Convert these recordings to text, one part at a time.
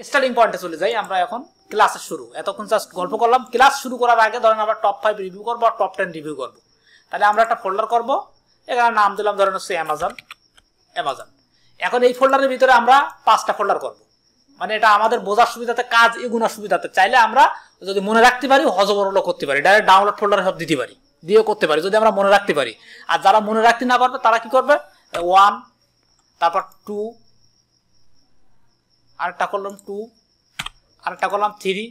Starting পয়েন্টে চলে যাই আমরা এখন ক্লাসের শুরু। এতক্ষণ জাস্ট গল্প করলাম। ক্লাস শুরু করার আগে ধরেন আমরা টপ 5 রিভিউ করবো আর টপ 10 রিভিউ করবো। তাহলে আমরা একটা ফোল্ডার করবো, এখানে নাম দিলাম ধরেন হচ্ছে অ্যামাজন। এখন এই ফোল্ডারের ভিতরে আমরা 5টা ফোল্ডার করবো, মানে এটা আমাদের বোঝার সুবিধাতে, কাজ এগুনোর সুবিধাতে। চাইলে আমরা যদি মনে রাখতে পারি হজবরলও করতে পারি, ডাইরেক্ট ডাউনলোড ফোল্ডারে সব দিতে পারি, দিয়েও করতে পারি যদি আমরা মনে রাখতে পারি। আর যারা মনে রাখতে না পারবে তারা কি করবে, 1, তারপর 2, আরেকটা করলাম 2, আরেকটা করলাম 3,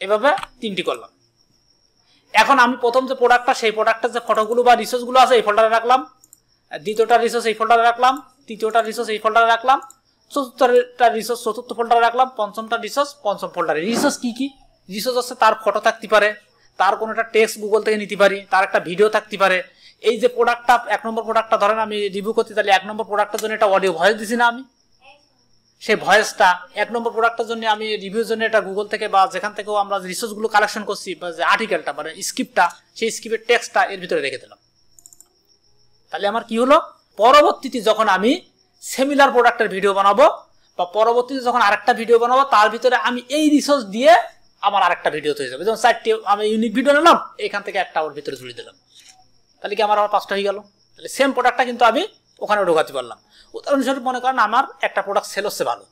এভাবে 3টি করলাম। এখন আমি প্রথম যে প্রোডাক্টটা, সেই প্রোডাক্টের যে ফটোগুলো বা রিসোর্সগুলো আছে এই ফোল্ডারে রাখলাম, দ্বিতীয়টা রিসোর্স এই ফোল্ডারে রাখলাম, তৃতীয়টা রিসোর্স এই ফোল্ডারে রাখলাম, চতুর্থটা রিসোর্স চতুর্থ ফোল্ডারে রাখলাম, পঞ্চমটা রিসোর্স পঞ্চম ফোল্ডারে। রিসোর্স কি কি? রিসোর্স হচ্ছে তার ফটো থাকতে পারে, তার কোনো একটা টেক্সট গুগল থেকে নিতে পারি, তার একটা ভিডিও থাকতে পারে। এই যে প্রোডাক্টটা 1 নম্বর প্রোডাক্টটা ধরেন আমি রিভিউ করতে, তাহলে 1 নম্বর প্রোডাক্টের জন্য একটা অডিও ভয়েস দিছি না আমি, সেই ভয়েসটা 1 নম্বর প্রোডাক্টের জন্য আমি রিভিউর জন্য এটা গুগল থেকে বা যেখান থেকেও আমরা রিসোর্সগুলো কালেকশন করছি, বা যে আর্টিকেলটা মানে স্ক্রিপ্টটা, সেই স্ক্রিপ্টের টেক্সটটা এর ভিতরে রেখে দিলাম। তাহলে আমার কি হলো, পরবর্তীতে যখন আমি সিমিলার প্রোডাক্টের ভিডিও বানাবো বা পরবর্তীতে যখন আরেকটা ভিডিও বানাবো, তার ভিতরে আমি এই রিসোর্স দিয়ে আমার আরেকটা ভিডিও হয়ে যাবে। যেমন 4টি আমি ইউনিক ভিডিও নিলাম, এখান থেকে একটা ওর ভিতরে ঝুলিয়ে দিলাম, তাহলে কি আমার 5টা হয়ে গেল। তাহলে সেম প্রোডাক্টটা কিন্তু আমি ওখানে ঢোকাতে পারলাম। উদাহরণস্বরূপ মনে করেন আমার একটা প্রোডাক্ট সেল হচ্ছে ভালো,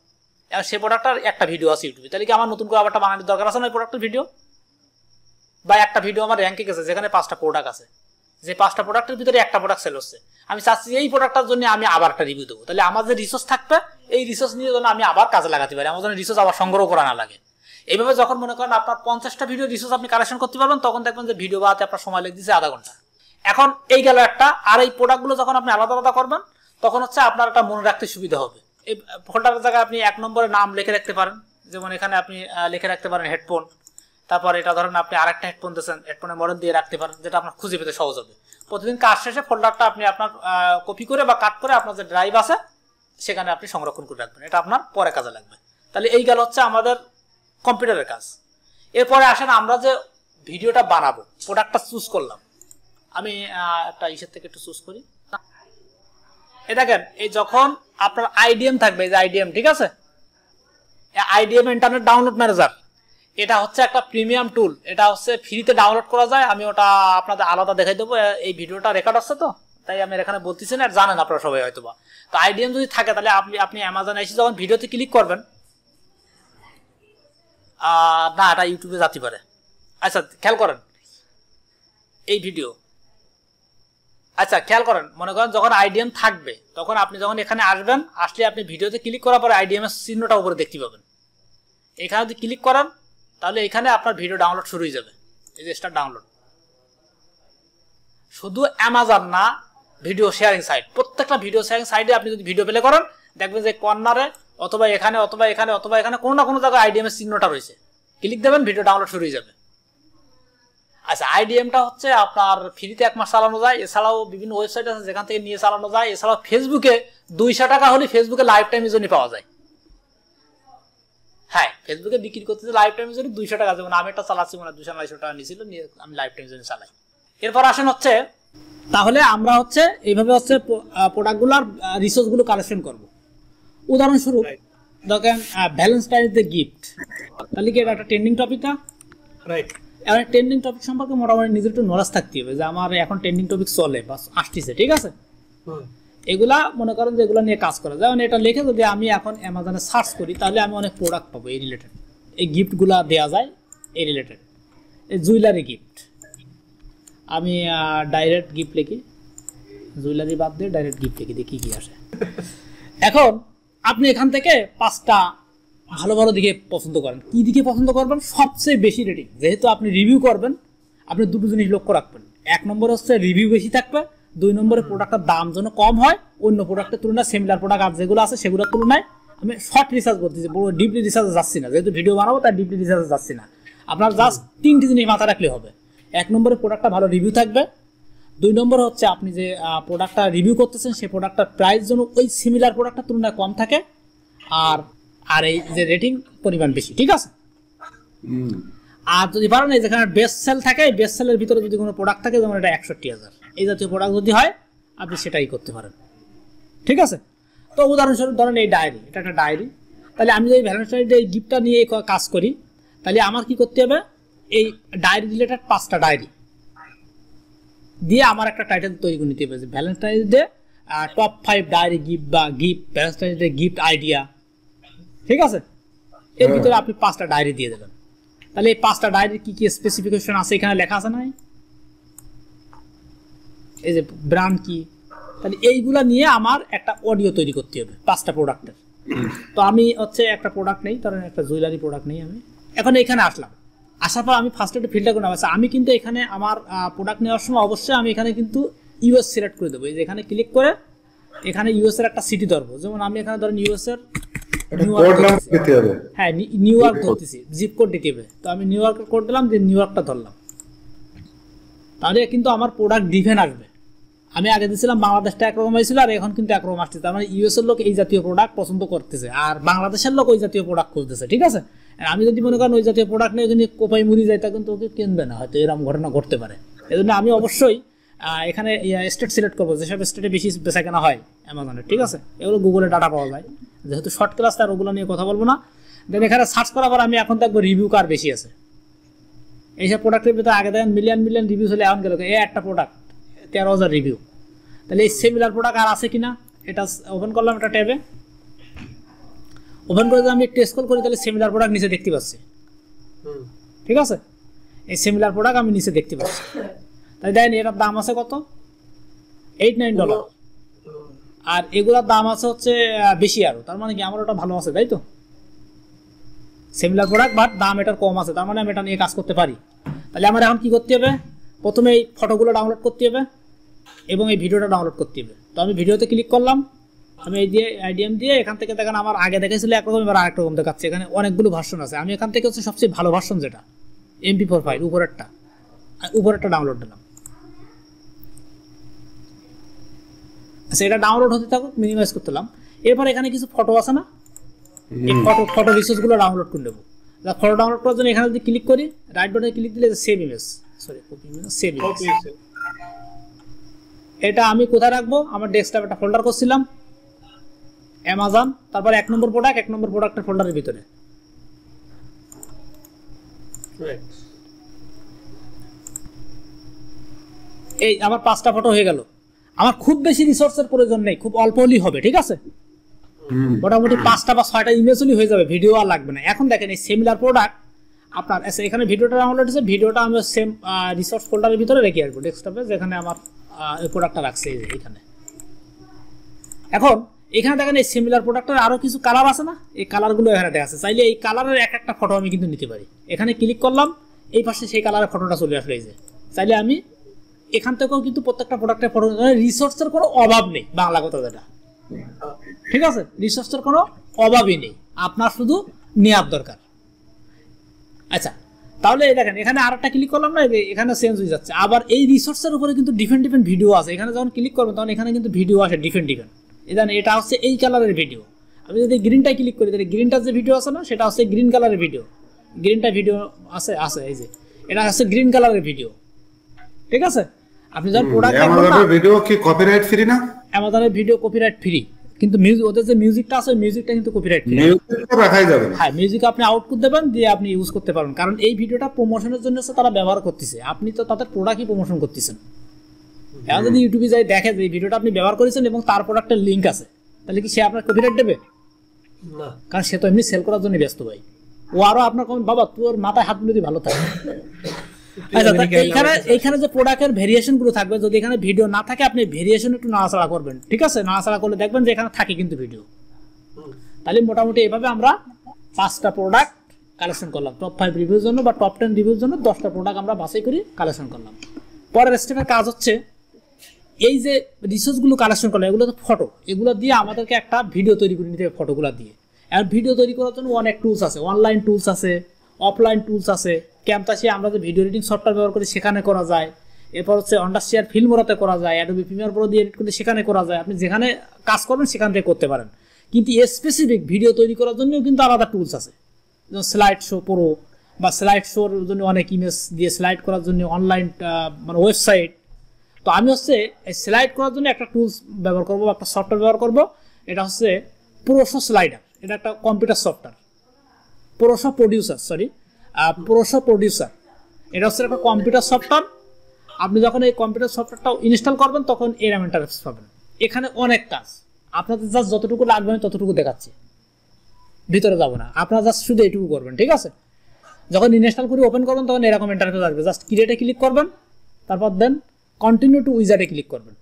এবং সেই প্রোডাক্টটার একটা ভিডিও আছে ইউটিউবে, তাহলে কি আমার নতুন করে আবার একটা বানানোর দরকার আছে না ওই প্রোডাক্টের ভিডিও? বা একটা ভিডিও আমার র্যাঙ্কে গেছে যেখানে 5টা প্রোডাক্ট আছে, যে 5টা প্রোডাক্টের ভিতরে একটা প্রোডাক্ট সেল হচ্ছে, আমি চাচ্ছি এই প্রোডাক্টটার জন্য আমি আবার একটা রিভিউ দেবো। তাহলে আমার যে রিসোর্স থাকবে, এই রিসোর্স নিয়ে যেন আমি আবার কাজে লাগাতে পারি, আমার জন্য রিসোর্স আবার সংগ্রহ করা না লাগে। এইভাবে যখন মনে করেন আপনার 50টা ভিডিও রিসোর্স আপনি কালেকশন করতে পারবেন, তখন দেখবেন যে ভিডিও বানাতে আপনার সময় লেগে দিচ্ছে আধা ঘন্টা। এখন এই গেল একটা। আর এই প্রোডাক্টগুলো যখন আপনি আলাদা আলাদা করবেন, তখন হচ্ছে আপনার একটা মনে রাখতে সুবিধা হবে। এই ফোল্ডারের জায়গায় আপনি 1 নম্বরে নাম লিখে রাখতে পারেন, যেমন এখানে আপনি লিখে রাখতে পারেন হেডফোন। তারপর এটা ধরেন আপনি আরেকটা হেডফোন দিয়েছেন, হেডফোনের মডেল দিয়ে রাখতে পারেন, যেটা আপনার খুঁজে পেতে সহজ হবে। প্রতিদিন কাজ শেষে ফোল্ডারটা আপনি আপনার কপি করে বা কাট করে আপনার যে ড্রাইভ আছে সেখানে আপনি সংরক্ষণ করে রাখবেন, এটা আপনার পরে কাজে লাগবে। তাহলে এই গেল হচ্ছে আমাদের কম্পিউটারের কাজ। এরপরে আসেন আমরা যে ভিডিওটা বানাবো, প্রোডাক্টটা চুজ করলাম। আমি একটা ইসের থেকে একটু চুজ করি। এই দেখেন, এই যখন আপনার আইডিএম থাকবে, এই যে আইডিএম, ঠিক আছে, আইডিএম ইন্টারনেট ডাউনলোড ম্যানেজার, এটা হচ্ছে একটা প্রিমিয়াম টুল, এটা হচ্ছে ফ্রিতে ডাউনলোড করা যায়। আমি ওটা আপনাদের আলাদা দেখাই দেবো, এই ভিডিওটা রেকর্ড আছে তো, তাই আমি এখানে বলতেছি না, জানেন আপনারা সবাই হয়তো বা। তো আইডিএম যদি থাকে তাহলে আপনি অ্যামাজনে এসে যখন ভিডিওতে ক্লিক করবেন, না এটা ইউটিউবে যেতে পারে। আচ্ছা খেয়াল করেন এই ভিডিও, আচ্ছা খেয়াল করেন, মনে করেন যখন আইডিএম থাকবে তখন আপনি যখন এখানে আসবেন, আসলে আপনি ভিডিওতে ক্লিক করার পরে আইডিএম এর চিহ্নটা উপরে দেখতে পাবেন। এখানে যদি ক্লিক করেন তাহলে এখানে আপনার ভিডিও ডাউনলোড শুরু হয়ে যাবে, এই যে স্টার্ট ডাউনলোড। শুধু অ্যামাজন না, ভিডিও শেয়ারিং সাইট, প্রত্যেকটা ভিডিও শেয়ারিং সাইটে আপনি যদি ভিডিও প্লে করেন, দেখবেন যে কর্নারে অথবা এখানে অথবা এখানে অথবা এখানে কোনো না কোনো জায়গায় আইডিএম এর চিহ্নটা রয়েছে, ক্লিক দেবেন, ভিডিও ডাউনলোড শুরু হয়ে যাবে। আচ্ছা, আইডিএমটা হচ্ছে আপনার ফ্রিতে 1 মাস চালানো যায়, এছাড়াও বিভিন্ন ওয়েবসাইট আছে যেখান থেকে নিয়ে চালানো যায়। এছাড়াও ফেসবুকে 200 টাকা হলে ফেসবুকে লাইফ টাইমের জন্য পাওয়া যায়। হ্যাঁ, ফেসবুকে বিক্রি করতেছে লাইফ টাইমের জন্য 200 টাকা, যেমন আমি একটা চালাচ্ছি, মানে 200-250 টাকা নিয়েছিল, নিয়ে আমি লাইফ টাইমের জন্য চালাই। এরপর আসেন হচ্ছে, তাহলে আমরা হচ্ছে এইভাবে হচ্ছে প্রোডাক্টগুলোর রিসোর্সগুলো কালেকশন করব। উদাহরণস্বরূপ দেখেন ভ্যালেন্টাইন ডে গিফট, তাহলে কি এটা একটা ট্রেন্ডিং টপিক না? রাইট। এখন ট্রেন্ডিং টপিক সম্পর্কে মোটামুটি নিজের একটু নলেজ থাকতে হবে, যে আমার এখন ট্রেন্ডিং টপিক চলে বা আসতেছে, ঠিক আছে। এগুলা মনে করেন যে এগুলো নিয়ে কাজ করা যায়। যেমন এটা লিখে যদি আমি এখন অ্যামাজনে সার্চ করি, তাহলে আমি অনেক প্রোডাক্ট পাবো এই রিলেটেড। এই গিফটগুলা দেওয়া যায় এই রিলেটেড। এই জুয়েলারি গিফট, আমি ডাইরেক্ট গিফট লিখি, জুয়েলারি বাদ দিয়ে ডাইরেক্ট গিফট লিখি, দেখি কি আসে। এখন আপনি এখান থেকে 5টা ভালো ভালো দিকে পছন্দ করেন। কি দিকে পছন্দ করবেন? সবচেয়ে বেশি রেটিং। যেহেতু আপনি রিভিউ করবেন, আপনি দুটো জিনিস লক্ষ্য রাখবেন। 1 নম্বর হচ্ছে রিভিউ বেশি থাকবে, 2 নম্বরে প্রোডাক্টের দাম যেন কম হয় অন্য প্রোডাক্টের তুলনায়, সিমিলার প্রোডাক্ট আর যেগুলো আছে সেগুলোর তুলনায়। আমি শর্ট রিসার্চ করতেছি, বড় ডিপলি রিসার্চে যাচ্ছি না, যেহেতু ভিডিও বানাবো তাই ডিপলি রিসার্চে যাচ্ছি না। আপনার জাস্ট 3টি জিনিস মাথায় রাখলে হবে। 1 নম্বরে প্রোডাক্টটা ভালো রিভিউ থাকবে, 2 নম্বর হচ্ছে আপনি যে প্রোডাক্টটা রিভিউ করতেছেন সেই প্রোডাক্টটার প্রাইস যেন ওই সিমিলার প্রোডাক্টের তুলনায় কম থাকে, আর এই যে রেটিং পরিমাণ বেশি, ঠিক আছে। আর যদি পারেন এই যেখানে বেস্ট সেল থাকে, বেস্ট সেলের ভিতরে যদি কোনো প্রোডাক্ট থাকে, যেমন এটা 61,000, এই জাতীয় প্রোডাক্ট যদি হয় আপনি সেটাই করতে পারেন, ঠিক আছে। তো উদাহরণস্বরূপ ধরেন এই ডায়েরি, এটা একটা ডায়েরি, তাহলে আমি যদি ভ্যালেন্টাইন ডে গিফটটা নিয়ে কাজ করি, তাহলে আমার কি করতে হবে, এই ডায়েরি রিলেটেড 5টা ডায়েরি দিয়ে আমার একটা টাইটেল তৈরি করে নিতে হবে, Valentine day top 5 diary gift বা gift Valentine day gift idea. ঠিক আছে, এর ভিতরে আপনি 5টা ডায়েরি দিয়ে দেবেন। তাহলে এই 5টা ডায়েরির কি কি স্পেসিফিকেশন আছে এখানে লেখা আছে না, এই যে ব্র্যান্ড কি, তাহলে এইগুলা নিয়ে আমার একটা অডিও তৈরি করতে হবে 5টা প্রোডাক্টের। তো আমি হচ্ছে একটা প্রোডাক্ট নেই, ধরেন একটা জুয়েলারি প্রোডাক্ট নেই, আমি এখন এখানে আসলাম, আসার পর আমি ফার্স্টে একটা ফিল্টার করে নেবো। আমি কিন্তু এখানে আমার প্রোডাক্ট নেওয়ার সময় অবশ্যই আমি এখানে কিন্তু ইউএস সিলেক্ট করে দেবো। এই যে এখানে ক্লিক করে এখানে ইউএস এর একটা সিটি ধরবো, যেমন আমি এখানে ধরেন ইউএস এর হ্যাঁ নিউ ইয়র্ক ধরতেছি, জিপ কোড দিতে হবে। তো আমি নিউ ইয়র্কের কোড দিলাম, যে নিউ ইয়র্কটা ধরলাম, তাহলে কিন্তু আমার প্রোডাক্ট ডিফেন আসবে। আমি আগে দিয়েছিলাম বাংলাদেশটা একরকম হয়েছিল, আর এখন কিন্তু একরকম আসতেছে। তার মানে ইউএস এর লোক এই জাতীয় প্রোডাক্ট পছন্দ করতেছে, আর বাংলাদেশের লোক ওই জাতীয় প্রোডাক্ট খুঁজতেছে। ঠিক আছে, আমি যদি মনে করেন ওই জাতীয় প্রোডাক্ট নিয়ে কিন্তু কোপাই মুড়ি যায়, তা কিন্তু ওকে কিনবে না, হয়তো এরকম ঘটনা ঘটতে পারে। এই জন্য আমি অবশ্যই এখানে স্টেট সিলেক্ট করবো, যেসব স্টেটে বেশি বেচা কেনা হয় অ্যামাজনে। ঠিক আছে, এগুলো গুগলে ডাটা পাওয়া যায়, যেহেতু শর্ট ক্লাস তার ওগুলো নিয়ে কথা বলবো না। দেন এখানে সার্চ করার পর আমি এখন দেখবো রিভিউ কার বেশি আছে। এইসব প্রোডাক্টের ভিতরে আগে দেখেন মিলিয়ন রিভিউ হলে এখন গেল এই একটা প্রোডাক্ট 13,000 রিভিউ। তাহলে এই সিমিলার প্রোডাক্ট আর আছে কিনা, এটা ওপেন করলাম, একটা ট্যাবে ওপেন করে যদি আমি টেস্ট কল করি, তাহলে সিমিলার প্রোডাক্ট নিচে দেখতে পাচ্ছি। ঠিক আছে, এই সিমিলার প্রোডাক্ট আমি নিচে দেখতে পাচ্ছি। তাই দেখেন এটার দাম আছে কত, $89, আর এগুলোর দাম আছে হচ্ছে বেশি আরো। তার মানে কি আমার ওটা ভালো আছে, তাই তো? সিমিলার প্রোডাক্ট বাট দাম এটার কম আছে, তার মানে আমি এটা নিয়ে কাজ করতে পারি। তাহলে আমার এখন কি করতে হবে, প্রথমে এই ফটোগুলো ডাউনলোড করতে হবে এবং এই ভিডিওটা ডাউনলোড করতে হবে। তো আমি ভিডিওতে ক্লিক করলাম, আমি এই দিয়ে আইডিএম দিয়ে এখান থেকে দেখেন আমার আগে দেখেছিল একরকম, এবার আরেক রকম দেখাচ্ছে। এখানে অনেকগুলো ভার্সন আছে, আমি এখান থেকে হচ্ছে সবচেয়ে ভালো ভার্সন যেটা MP4 ফাইল উপরেরটা ডাউনলোড দিলাম। আচ্ছা, এটা ডাউনলোড হতে থাকুক, মিনিমাইজ করতেলাম। এরপর এখানে কিছু ফটো আছে না, এই ফটো রিসোর্সগুলো ডাউনলোড করে নেবো। ফটো ডাউনলোড করার জন্য এখানে যদি ক্লিক করি, রাইট বাটনে ক্লিক দিলে সেভ ইমেজ, সেভ ইমেজ। এটা আমি কোথায় রাখবো, আমার ডেস্কটপে একটা ফোল্ডার করছিলাম অ্যামাজন, তারপর 1 নম্বর প্রোডাক্টের ফোল্ডারের ভিতরে। এই আমার 5টা ফটো হয়ে গেল। আমার খুব বেশি রিসোর্সের প্রয়োজন নেই, খুব অল্প হলেই হবে। ঠিক আছে, মোটামুটি 5টা বা 6টা ইমেজ হলেই হয়ে যাবে, ভিডিও আর লাগবে না। এখন দেখেন এই সিমিলার প্রোডাক্ট আপনার এখানে ভিডিওটা ডাউনলোড হয়েছে, ভিডিওটা আমি সেম রিসোর্স ফোল্ডারের ভিতরে রেখে আসবো ডেস্কটপে, যেখানে আমার এই প্রোডাক্টটা রাখছে এখানে। এখন এখানে দেখেন এই সিমিলার প্রোডাক্টের আরো কিছু কালার আছে না, এই কালারগুলো এখানে আছে। চাইলে এই কালারের একটা ফটো আমি কিন্তু নিতে পারি। এখানে ক্লিক করলাম, এই পাশে সেই কালারের ফটোটা চলে আসলো। এই যে চাইলে আমি এখান থেকেও কিন্তু প্রত্যেকটা প্রোডাক্টের ফটো, রিসোর্সের কোনো অভাব নেই, বাংলা কথা যেটা। ঠিক আছে, রিসোর্সের কোনো অভাবই নেই, আপনার শুধু নেওয়ার দরকার। আচ্ছা, তাহলে দেখেন এখানে আরেকটা ক্লিক করলাম না, এখানে চেঞ্জ হয়ে যাচ্ছে। আবার এই রিসোর্সের উপরে কিন্তু ডিফারেন্ট ভিডিও আছে। এখানে যখন ক্লিক করবেন তখন এখানে কিন্তু ভিডিও আসে ডিফারেন্ট। এটা হচ্ছে এই কালারের ভিডিও। আমি যদি গ্রিনটাই ক্লিক করি, তাহলে গ্রিনটার যে ভিডিও আছে না, সেটা হচ্ছে গ্রিন কালারের ভিডিও। গ্রিনটা ভিডিও আছে, এই যে এটা হচ্ছে গ্রিন কালারের ভিডিও। ঠিক আছে, আপনি যখন প্রোডাক্ট আমাদের ভিডিও কি কপিরাইট ফ্রি না? আমাদের ভিডিও কপিরাইট ফ্রি, কিন্তু ওদের যে মিউজিকটা আছে, মিউজিকটা কিন্তু কপিরাইট ফ্রি। মিউজিকটা রাখাই যাবে না। হ্যাঁ, মিউজিক আপনি আউটপুট দেবেন, দিয়ে আপনি ইউজ করতে পারবেন। কারণ এই ভিডিওটা প্রমোশনের জন্য তারা ব্যবহার করতেছে, আপনি তো তাদের প্রোডাক্টই প্রমোশন করতেছেন। এখন যদি ইউটিউবে যাই দেখে যে এই ভিডিওটা আপনি ব্যবহার করেছেন এবং তার প্রোডাক্টের লিঙ্ক আছে, তাহলে কি সে আপনার কপিরাইট দেবে না? কারণ সে তো এমনি সেল করার জন্য ব্যস্ত ভাই। ও আরো আপনার কমেন্ট, বাবা তোর মাথায় হাত বুলিয়ে ভালো থাকে। আচ্ছা, এইখানে যে প্রোডাক্টের ভেরিয়েশন গুলো থাকবে, যদি এখানে ভিডিও না থাকে আপনি ভেরিয়েশন একটু নাড়াচাড়া করবেন। ঠিক আছে, নাড়াচাড়া করলে দেখবেন যে এখানে থাকে কিন্তু ভিডিও। তাহলে মোটামুটি এইভাবে আমরা 5টা প্রোডাক্ট কালেকশন করলাম, টপ 5 রিভিউর জন্য বা টপ 10 রিভিউর জন্য 10টা প্রোডাক্ট আমরা বাছাই করে কালেকশন করলাম। পরের স্টেপের কাজ হচ্ছে এই যে রিসোর্সগুলো কালেকশন করলাম, এগুলো তো ফটো, এগুলো দিয়ে আমাদেরকে একটা ভিডিও তৈরি করে নিতে হবে ফটোগুলো দিয়ে। আর ভিডিও তৈরি করার জন্য অনেক টুলস আছে, অনলাইন টুলস আছে, অফলাইন টুলস আছে। ক্যামতাসে আমরা যে ভিডিও এডিটিং সফটওয়্যার ব্যবহার করি সেখানে করা যায়। এরপর হচ্ছে আন্ডারস্টিয়ার ফিল্মোরাতে করা যায়, অ্যাডোবি প্রিমিয়ার প্রো দিয়ে এডিট করলে সেখানে করা যায়। আপনি যেখানে কাজ করবেন সেখান থেকে করতে পারেন। কিন্তু স্পেসিফিক ভিডিও তৈরি করার জন্যও কিন্তু আলাদা টুলস আছে, যেমন স্লাইড শো প্রো বা স্লাইড শোর জন্য অনেক ইমেজ দিয়ে স্লাইড করার জন্য অনলাইন মানে ওয়েবসাইট। তো আমি হচ্ছে এই স্লাইড করার জন্য একটা টুলস ব্যবহার করবো, একটা সফটওয়্যার ব্যবহার করবো, এটা হচ্ছে প্রো স্লাইডার। এটা একটা কম্পিউটার সফটওয়্যার, প্রোসো প্রডিউসার। এটা হচ্ছে একটা কম্পিউটার সফটওয়্যার। আপনি যখন এই কম্পিউটার সফটওয়্যারটা ইনস্টল করবেন তখন এরকম ইন্টারফেস পাবেন। এখানে অনেক কাজ, আপনাদের জাস্ট যতটুকু লাগবে আমি ততটুকু দেখাচ্ছি, ভিতরে যাব না। আপনারা জাস্ট শুধু এইটুকু করবেন, ঠিক আছে? যখন ইনস্টল করে ওপেন করবেন তখন এরকম ইন্টারফেস আসবে। জাস্ট ক্রিয়েটে ক্লিক করবেন, তারপর দেন কন্টিনিউ টু উইজার্ডে ক্লিক করবেন,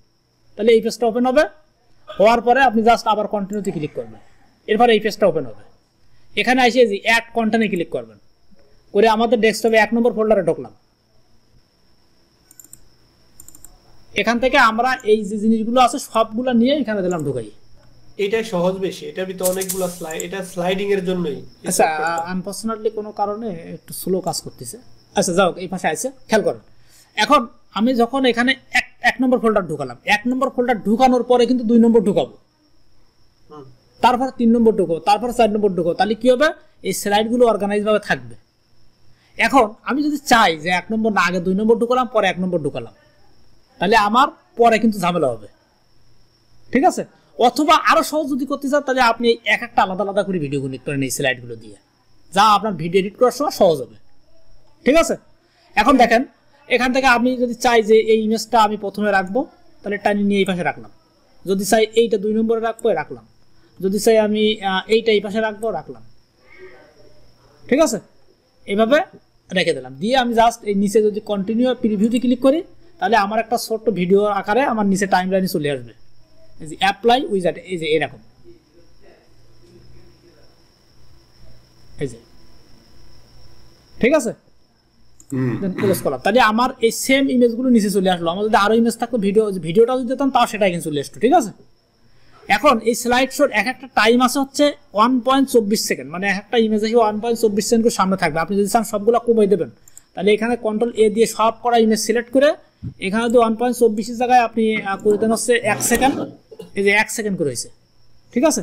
তাহলে এই পেজটা ওপেন হবে। হওয়ার পরে আপনি জাস্ট আবার কন্টিনিউতে ক্লিক করবেন, এরপর এই পেজটা ওপেন হবে। এখানে এসে যে অ্যাড কন্টেন্টে ক্লিক করবেন, করে আমাদের ডেস্কটপে 1 নম্বর ফোল্ডারে ঢুকলাম। এখান থেকে আমরা এই যে জিনিসগুলো আছে সবগুলো নিয়ে এখানে দিলাম ঢুকাই। এটাই সহজ বেশি, এটার ভিতরে অনেকগুলো স্লাইড, এটা স্লাইডিং এর জন্যই। আচ্ছা, আনফরচুনেটলি কোনো কারণে একটু স্লো কাজ করতেছে। আচ্ছা যাও, এই পাশে আছে, খেয়াল করেন। এখন আমি যখন এখানে এক নম্বর ফোল্ডার ঢুকালাম, 1 নম্বর ফোল্ডার ঢুকানোর পরে কিন্তু 2 নম্বর ঢুকাবো, তারপর 3 নম্বর ঢুকাবো, তারপর 4 নম্বর ঢুকাবো, তাহলে কি হবে? এই স্লাইডগুলো অর্গানাইজ ভাবে থাকবে। এখন আমি যদি চাই যে 1 নম্বর না, আগে 2 নম্বর ঢুকালাম পরে 1 নম্বর ঢুকালাম, তাহলে আমার পরে কিন্তু ঝামেলা হবে, ঠিক আছে? অথবা আরো সহজ যদি করতে চান তাহলে আপনি এক একটা আলাদা আলাদা করে ভিডিও নিতে পারেন এই স্লাইডগুলো দিয়ে, যা আপনার ভিডিও এডিট করার সময় সহজ হবে, ঠিক আছে? এখন দেখেন, এখান থেকে আমি যদি চাই যে এই ইমেজটা আমি প্রথমে রাখবো, তাহলে টানি নিয়ে এই পাশে রাখলাম। যদি চাই এইটা 2 নম্বরে রাখবো, রাখলাম। যদি চাই আমি এইটা এই পাশে রাখবো, রাখলাম, ঠিক আছে? এইভাবে রেখে দিলাম। দিয়ে আমি জাস্ট এই নিচে যদি কন্টিনিউ প্রিভিউতে ক্লিক করি, তাহলে আমার একটা ছোট্ট ভিডিও আকারে আমার নিচে টাইম লাইনে চলে আসবে। এই যে অ্যাপ্লাই উইজার্ড, এই যে এরকম, এই যে, ঠিক আছে? দেন ক্লোজ করলাম, তাহলে আমার এই সেম ইমেজগুলো নিচে চলে আসলো। আমার যদি আরো ইমেজ থাকতো, ভিডিওটা যদি দিতাম তাও সেটা কিন্তু চলে আসতো, ঠিক আছে? এখন এই স্লাইড শোর এক একটা টাইম আছে হচ্ছে 1.24 সেকেন্ড, মানে এক একটা ইমেজ এসে 1.24 সেকেন্ড করে সামনে থাকবে। আপনি যদি চান সবগুলো কমিয়ে দেবেন, তাহলে এখানে কন্ট্রোল এ দিয়ে সব করা ইমেজ সিলেক্ট করে এখানে যদি 1.24 এর জায়গায় আপনি করে দেন হচ্ছে 1 সেকেন্ড, এই যে 1 সেকেন্ড করে হয়েছে, ঠিক আছে?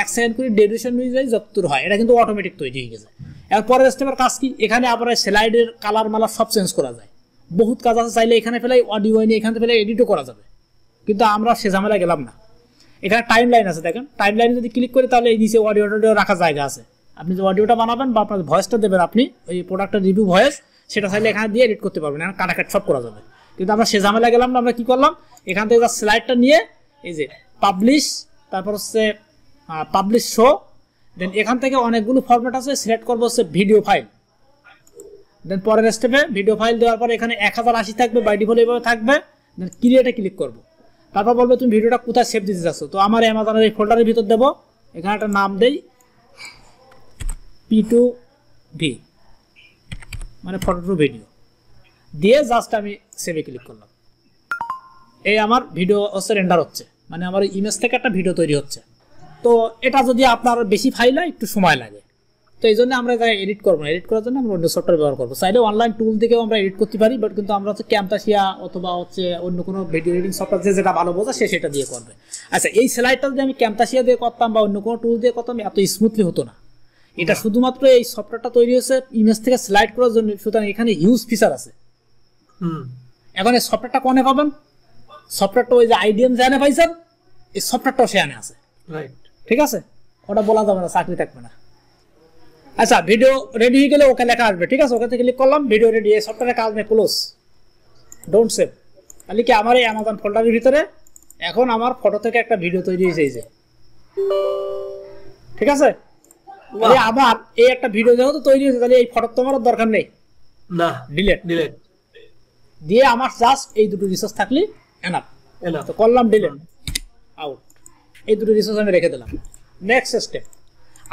1 সেকেন্ড করে ডিউরেশন অনুযায়ী যতদূর হয়, এটা কিন্তু অটোমেটিক তৈরি হয়ে গেছে। এরপরের স্টেপের কাজ কি? এখানে আবার স্লাইডের কালার মালা সব চেঞ্জ করা যায়, বহুত কাজ আছে। চাইলে এখানে ফেলে অডিও নিয়ে এখানে ফেলে এডিটও করা যাবে, কিন্তু আমরা সে ঝামেলা গেলাম না। এখানে টাইম লাইন আছে, দেখেন টাইম লাইনে যদি ক্লিক করি তাহলে এই নিচে অডিও রাখার জায়গা আছে। আপনি যে অডিওটা বানাবেন বা আপনার ভয়েসটা দেবেন, আপনি ওই প্রোডাক্টের রিভিউ ভয়েস, সেটা চাইলে এখানে দিয়ে এডিট করতে পারবেন, এখানে কাটাকাট সব করা যাবে। কিন্তু আমরা সে ঝামেলা গেলাম না। আমরা কি করলাম, এখান থেকে স্লাইডটা নিয়ে এই যে পাবলিশ, তারপর হচ্ছে পাবলিশ শো, দেন এখান থেকে অনেকগুলো ফরম্যাট আছে, সিলেক্ট করবো হচ্ছে ভিডিও ফাইল। দেন পরের স্টেপে ভিডিও ফাইল দেওয়ার পরে এখানে 1080 থাকবে, বাই ডিফল্ট এইভাবে থাকবে। দেন ক্রিয়েটে ক্লিক করবো, তারপর বলবে তুমি ভিডিওটা কোথায় সেভ দিতে চাচ্ছ। তো আমার অ্যামাজনের এই ফোল্ডারের ভিতর দেবো, এখানে একটা নাম দেই P2V, মানে ফটো টু ভিডিও, দিয়ে জাস্ট আমি সেভে ক্লিক করলাম। এই আমার ভিডিও হচ্ছে রেন্ডার হচ্ছে, মানে আমার ইমেজ থেকে একটা ভিডিও তৈরি হচ্ছে। তো এটা যদি আপনার বেশি ফাইল হয় একটু সময় লাগে, তো এই জন্য আমরা এডিট করবো না। এডিট করার জন্য আমরা অন্য সফটওয়্যার ব্যবহার করবো। চাইলে অনলাইন টুল থেকেও আমরা এডিট করতে পারি, বাট কিন্তু আমরা হচ্ছে ক্যামতাসিয়া অথবা হচ্ছে অন্য কোনো ভিডিও এডিটিং সফটওয়্যার যেটা ভালো বোঝা সে সেটা দিয়ে করবে। আচ্ছা, এই স্লাইডটা যদি আমি ক্যামতাসিয়া দিয়ে করতাম বা অন্য কোনো টুল দিয়ে করতাম, এত স্মুথলি হতো না। এটা শুধুমাত্র এই সফটওয়্যারটা তৈরি হয়েছে ইমেজ থেকে স্লাইড করার জন্য, সুতরাং এখানে হিউজ ফিচার আছে। এখন এই সফটওয়্যারটা কোনে পাবেন? সফটওয়্যারটা ওই যে আইডিএম জানে পাইছেন, এই সফটওয়্যারটাও সেখানে আছে, রাইট? ঠিক আছে, ওটা বলা যাবে না, চাকরি থাকবে না। আচ্ছা, ভিডিও রেডি হয়ে গেলে ওকে লেখা আসবে, ঠিক আছে? ওকে ক্লিক করলাম, ভিডিও রেডি। এই সফটওয়্যারের কাজ নেই, ক্লোজ, ডোন্ট সেভ। তাহলে কি আমার এই অ্যামাজন ফোল্ডারের ভিতরে এখন আমার ফটো থেকে একটা ভিডিও তৈরি হয়েছে, এই যে, ঠিক আছে? তাহলে আবার এই একটা ভিডিও যেহেতু তৈরি হয়েছে, তাহলে এই ফটো তোমার দরকার নেই, না, ডিলিট দিয়ে আমার জাস্ট এই দুটো রিসোর্স থাকলে এনাফ। তো করলাম ডিলিট, আউট, এই দুটো রিসোর্স আমি রেখে দিলাম। নেক্সট স্টেপ,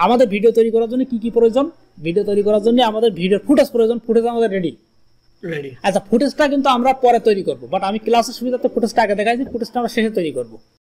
আমাদের ভিডিও তৈরি করার জন্য কি কি প্রয়োজন? ভিডিও তৈরি করার জন্য আমাদের ভিডিওর ফুটেজ প্রয়োজন। ফুটেজ আমাদের রেডি। আচ্ছা, ফুটেজটা কিন্তু আমরা পরে তৈরি করবো, বাট আমি ক্লাসের সুবিধাতে ফুটেজটা আগে দেখাইছি, ফুটেজটা আমরা শেষে তৈরি করবো।